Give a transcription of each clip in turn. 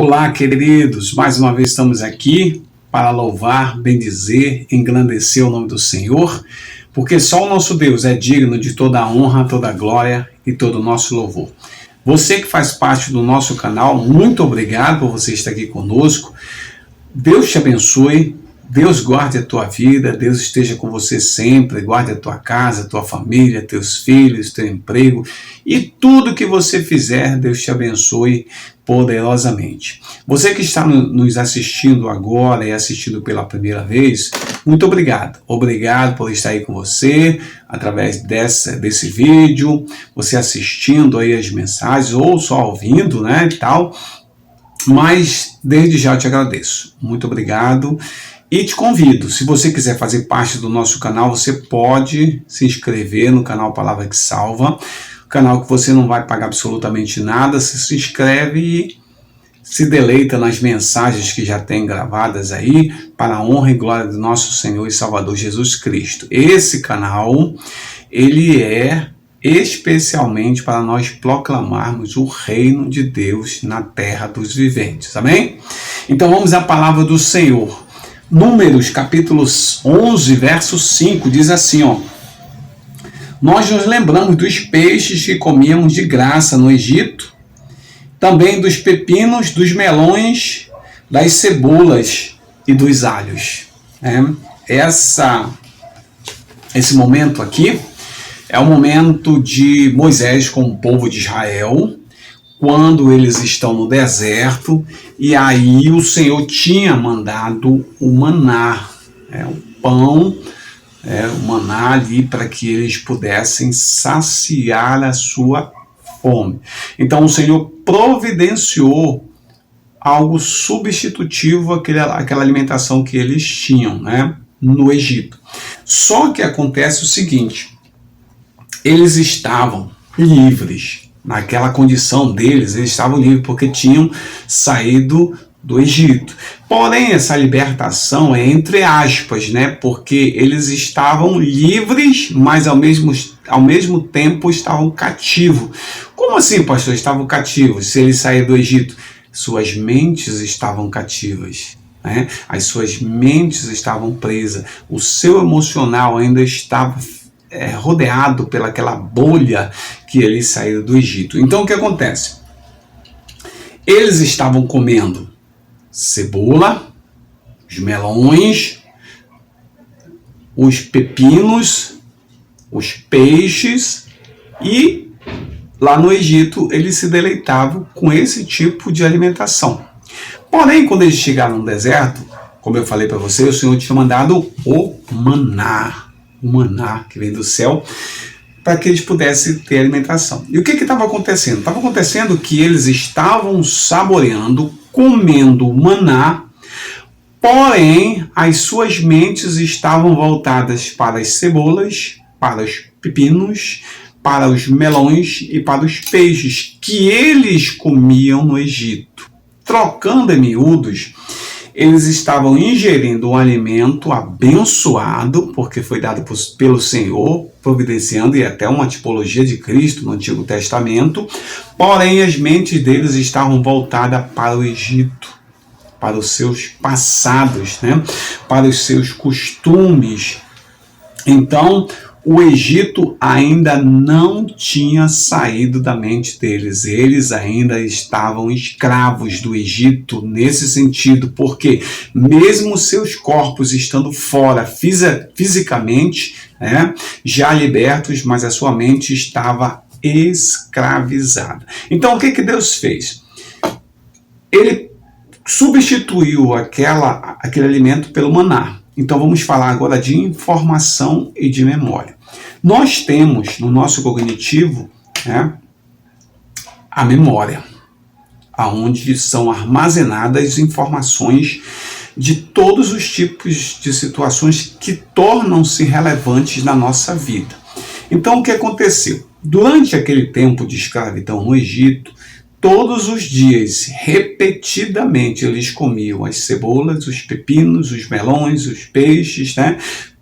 Olá, queridos, mais uma vez estamos aqui para louvar, bendizer, engrandecer o nome do Senhor, porque só o nosso Deus é digno de toda a honra, toda a glória e todo o nosso louvor. Você que faz parte do nosso canal, muito obrigado por você estar aqui conosco. Deus te abençoe, Deus guarde a tua vida, Deus esteja com você sempre, guarde a tua casa, a tua família, teus filhos, teu emprego e tudo que você fizer, Deus te abençoe poderosamente. Você que está nos assistindo agora e assistindo pela primeira vez, muito obrigado. Obrigado por estar aí com você, através desse vídeo, você assistindo aí as mensagens ou só ouvindo, né, e tal. Mas desde já eu te agradeço. Muito obrigado. E te convido, se você quiser fazer parte do nosso canal, você pode se inscrever no canal Palavra que Salva, canal que você não vai pagar absolutamente nada, você se inscreve e se deleita nas mensagens que já tem gravadas aí, para a honra e glória do nosso Senhor e Salvador Jesus Cristo. Esse canal, ele é especialmente para nós proclamarmos o reino de Deus na terra dos viventes, amém? Então vamos à palavra do Senhor. Números, capítulo 11, verso 5, diz assim, ó: Nós nos lembramos dos peixes que comíamos de graça no Egito, também dos pepinos, dos melões, das cebolas e dos alhos. Esse momento aqui é o momento de Moisés com o povo de Israel, quando eles estão no deserto, e aí o Senhor tinha mandado o maná, o pão, o maná ali para que eles pudessem saciar a sua fome. Então o Senhor providenciou algo substitutivo àquela alimentação que eles tinham, no Egito. Só que acontece o seguinte: eles estavam livres. Naquela condição deles, eles estavam livres porque tinham saído do Egito. Porém, essa libertação é entre aspas, porque eles estavam livres, mas ao mesmo tempo estavam cativos. Como assim, pastor? Estavam cativos? Se eles saíram do Egito, suas mentes estavam cativas. As suas mentes estavam presas. O seu emocional ainda estava rodeado pelaquela bolha que eles saíram do Egito. Então o que acontece? Eles estavam comendo cebola, os melões, os pepinos, os peixes, e lá no Egito eles se deleitavam com esse tipo de alimentação. Porém, quando eles chegaram no deserto, como eu falei para você, o Senhor tinha mandado o maná que vem do céu, para que eles pudessem ter alimentação. E o que estava acontecendo? Estava acontecendo que eles estavam saboreando, comendo o maná, porém as suas mentes estavam voltadas para as cebolas, para os pepinos, para os melões e para os peixes que eles comiam no Egito. Trocando em miúdos, eles estavam ingerindo um alimento abençoado, porque foi dado pelo Senhor, providenciando, e até uma tipologia de Cristo no Antigo Testamento, porém as mentes deles estavam voltadas para o Egito, para os seus passados, para os seus costumes. Então, o Egito ainda não tinha saído da mente deles. Eles ainda estavam escravos do Egito nesse sentido, porque mesmo seus corpos estando fora fisicamente, já libertos, mas a sua mente estava escravizada. Então o que Deus fez? Ele substituiu aquele alimento pelo maná. Então vamos falar agora de informação e de memória. Nós temos no nosso cognitivo a memória, onde são armazenadas informações de todos os tipos de situações que tornam-se relevantes na nossa vida. Então o que aconteceu? Durante aquele tempo de escravidão no Egito, todos os dias, repetidamente, eles comiam as cebolas, os pepinos, os melões, os peixes,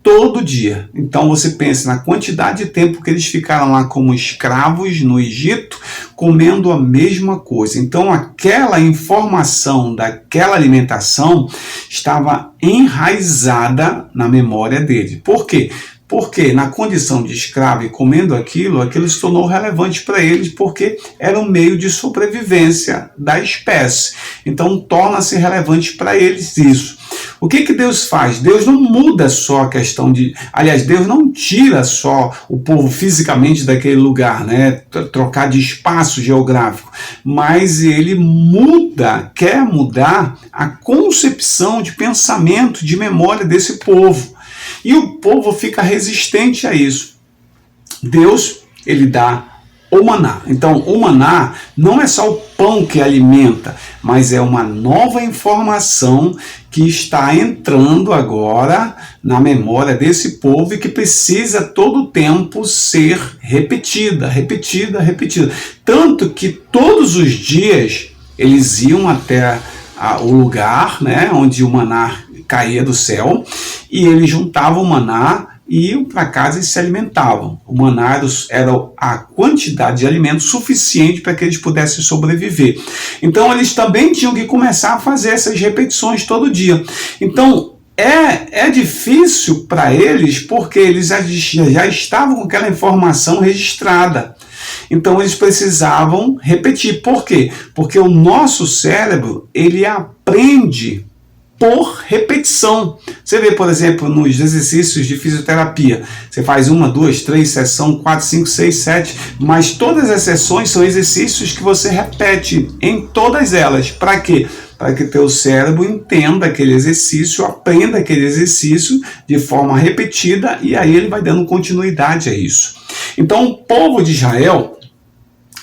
todo dia. Então você pensa na quantidade de tempo que eles ficaram lá como escravos no Egito, comendo a mesma coisa. Então aquela informação daquela alimentação estava enraizada na memória dele. Por quê? Porque na condição de escravo e comendo aquilo se tornou relevante para eles, porque era um meio de sobrevivência da espécie. Então torna-se relevante para eles isso. O que Deus faz? Deus não muda só a questão de... Aliás, Deus não tira só o povo fisicamente daquele lugar, né? Trocar de espaço geográfico, mas ele quer mudar a concepção de pensamento, de memória desse povo. E o povo fica resistente a isso. Deus, ele dá o maná. Então, o maná não é só o pão que alimenta, mas é uma nova informação que está entrando agora na memória desse povo e que precisa todo o tempo ser repetida. Tanto que todos os dias eles iam até o lugar, né, onde o maná caía do céu, e eles juntavam o maná e iam para casa e se alimentavam. O maná era a quantidade de alimento suficiente para que eles pudessem sobreviver. Então eles também tinham que começar a fazer essas repetições todo dia. Então é difícil para eles, porque eles já estavam com aquela informação registrada. Então eles precisavam repetir. Por quê? Porque o nosso cérebro, ele aprende por repetição. Você vê, por exemplo, nos exercícios de fisioterapia, você faz 1, 2, 3 sessões, 4, 5, 6, 7, mas todas as sessões são exercícios que você repete em todas elas. Para quê? Para que teu cérebro entenda aquele exercício, aprenda aquele exercício de forma repetida, e aí ele vai dando continuidade a isso. Então o povo de Israel,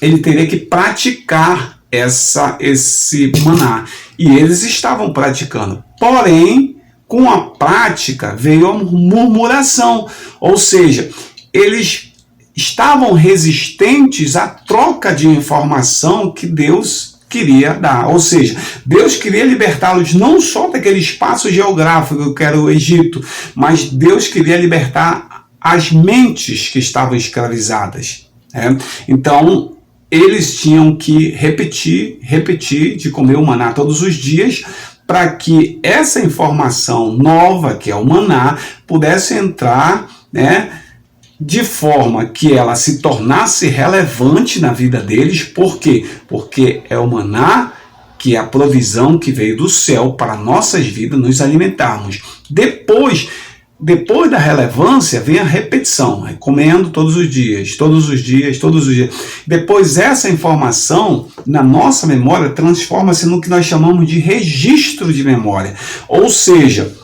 ele teria que praticar esse maná. E eles estavam praticando. Porém, com a prática veio a murmuração. Ou seja, eles estavam resistentes à troca de informação que Deus queria dar. Ou seja, Deus queria libertá-los não só daquele espaço geográfico que era o Egito, mas Deus queria libertar as mentes que estavam escravizadas. Então, eles tinham que repetir de comer o maná todos os dias, para que essa informação nova, que é o maná, pudesse entrar, né, de forma que ela se tornasse relevante na vida deles. Por quê? Porque é o maná que é a provisão que veio do céu para nossas vidas nos alimentarmos. Depois da relevância vem a repetição, comendo todos os dias. Depois essa informação na nossa memória transforma-se no que nós chamamos de registro de memória. Ou seja,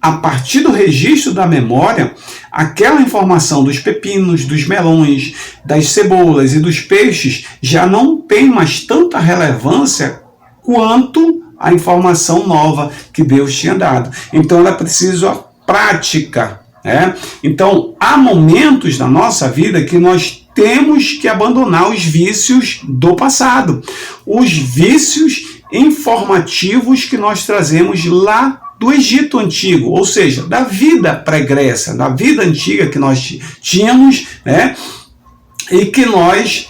a partir do registro da memória, aquela informação dos pepinos, dos melões, das cebolas e dos peixes já não tem mais tanta relevância quanto a informação nova que Deus tinha dado. Então ela precisa prática. Então, há momentos na nossa vida que nós temos que abandonar os vícios do passado, os vícios informativos que nós trazemos lá do Egito Antigo, ou seja, da vida pregressa, da vida antiga que nós tínhamos, e que nós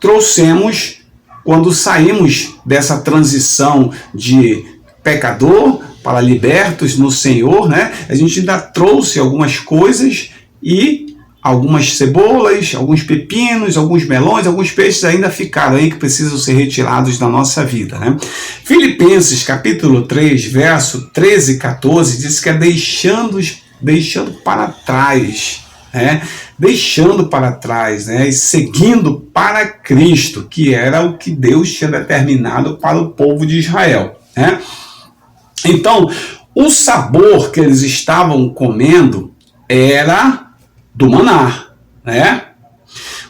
trouxemos quando saímos dessa transição de pecador para libertos no Senhor, a gente ainda trouxe algumas coisas, e algumas cebolas, alguns pepinos, alguns melões, alguns peixes ainda ficaram aí que precisam ser retirados da nossa vida. Filipenses capítulo 3, verso 13 e 14 diz que é deixando para trás, deixando para trás, e seguindo para Cristo, que era o que Deus tinha determinado para o povo de Israel. Então, o sabor que eles estavam comendo era do maná,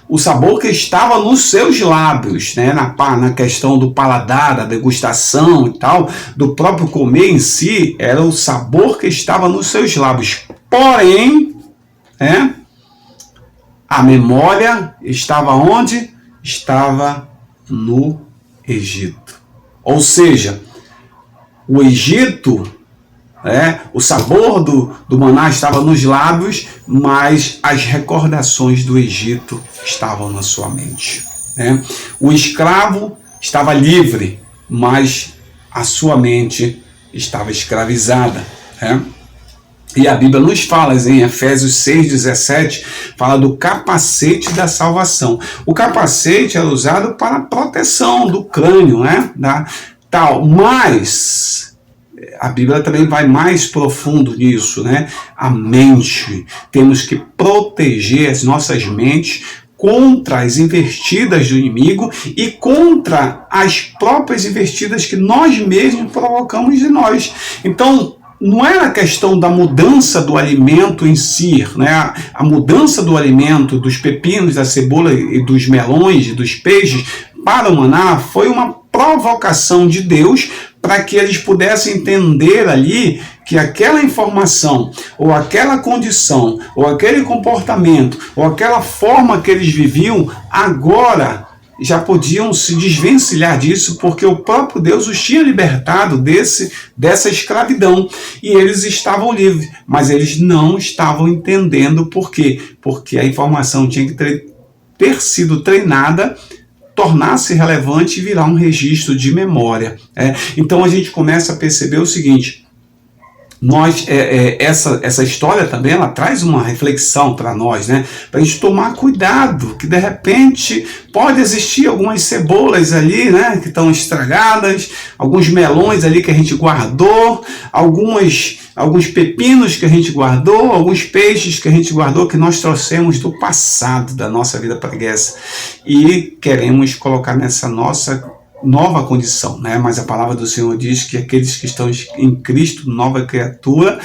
O sabor que estava nos seus lábios, na questão do paladar, da degustação e tal, do próprio comer em si, era o sabor que estava nos seus lábios. Porém, a memória estava onde? Estava no Egito. Ou seja, o Egito O sabor do maná estava nos lábios, mas as recordações do Egito estavam na sua mente. O escravo estava livre, mas a sua mente estava escravizada. E a Bíblia nos fala em Efésios 6,17, fala do capacete da salvação. O capacete era usado para a proteção do crânio, mas a Bíblia também vai mais profundo nisso, A mente. Temos que proteger as nossas mentes contra as investidas do inimigo e contra as próprias investidas que nós mesmos provocamos de nós. Então, não é a questão da mudança do alimento em si, A mudança do alimento, dos pepinos, da cebola e dos melões e dos peixes para o maná foi uma provocação de Deus para que eles pudessem entender ali que aquela informação, ou aquela condição, ou aquele comportamento, ou aquela forma que eles viviam, agora já podiam se desvencilhar disso, porque o próprio Deus os tinha libertado dessa escravidão, e eles estavam livres, mas eles não estavam entendendo por quê? Porque a informação tinha que ter sido treinada, tornar-se relevante e virar um registro de memória. Então a gente começa a perceber o seguinte: essa história também ela traz uma reflexão para nós, para a gente tomar cuidado, que de repente pode existir algumas cebolas ali, que estão estragadas, alguns melões ali que a gente guardou, alguns pepinos que a gente guardou, alguns peixes que a gente guardou, que nós trouxemos do passado, da nossa vida preguiça, e queremos colocar nessa nossa nova condição, Mas a palavra do Senhor diz que aqueles que estão em Cristo, nova criatura,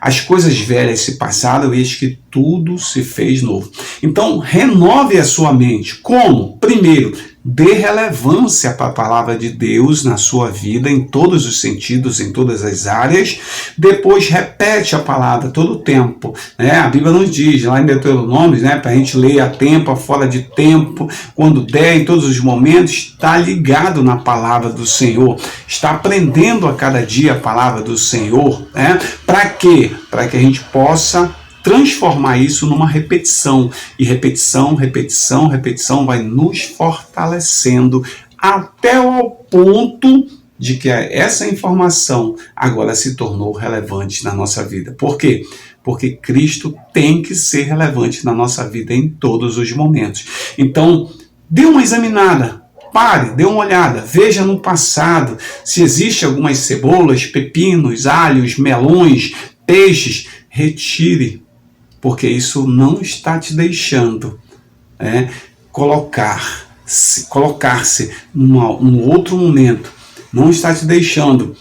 as coisas velhas se passaram, eis que tudo se fez novo. Então, renove a sua mente. Como? Primeiro, dê relevância para a palavra de Deus na sua vida, em todos os sentidos, em todas as áreas. Depois, repete a palavra todo o tempo. A Bíblia nos diz, lá em Deuteronômio, para a gente ler a tempo, a fora de tempo, quando der, em todos os momentos, está ligado na palavra do Senhor. Está aprendendo a cada dia a palavra do Senhor. Para quê? Para que a gente possa transformar isso numa repetição, e repetição, repetição, repetição vai nos fortalecendo até o ponto de que essa informação agora se tornou relevante na nossa vida. Por quê? Porque Cristo tem que ser relevante na nossa vida em todos os momentos. Então, dê uma examinada, pare, dê uma olhada, veja no passado se existe algumas cebolas, pepinos, alhos, melões, peixes, retire, porque isso não está te deixando colocar-se num outro momento, não está te deixando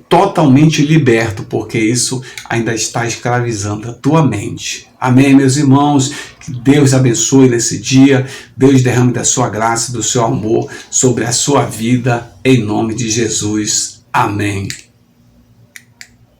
totalmente liberto, porque isso ainda está escravizando a tua mente. Amém, meus irmãos? Que Deus abençoe nesse dia, Deus derrame da sua graça, do seu amor sobre a sua vida, em nome de Jesus. Amém.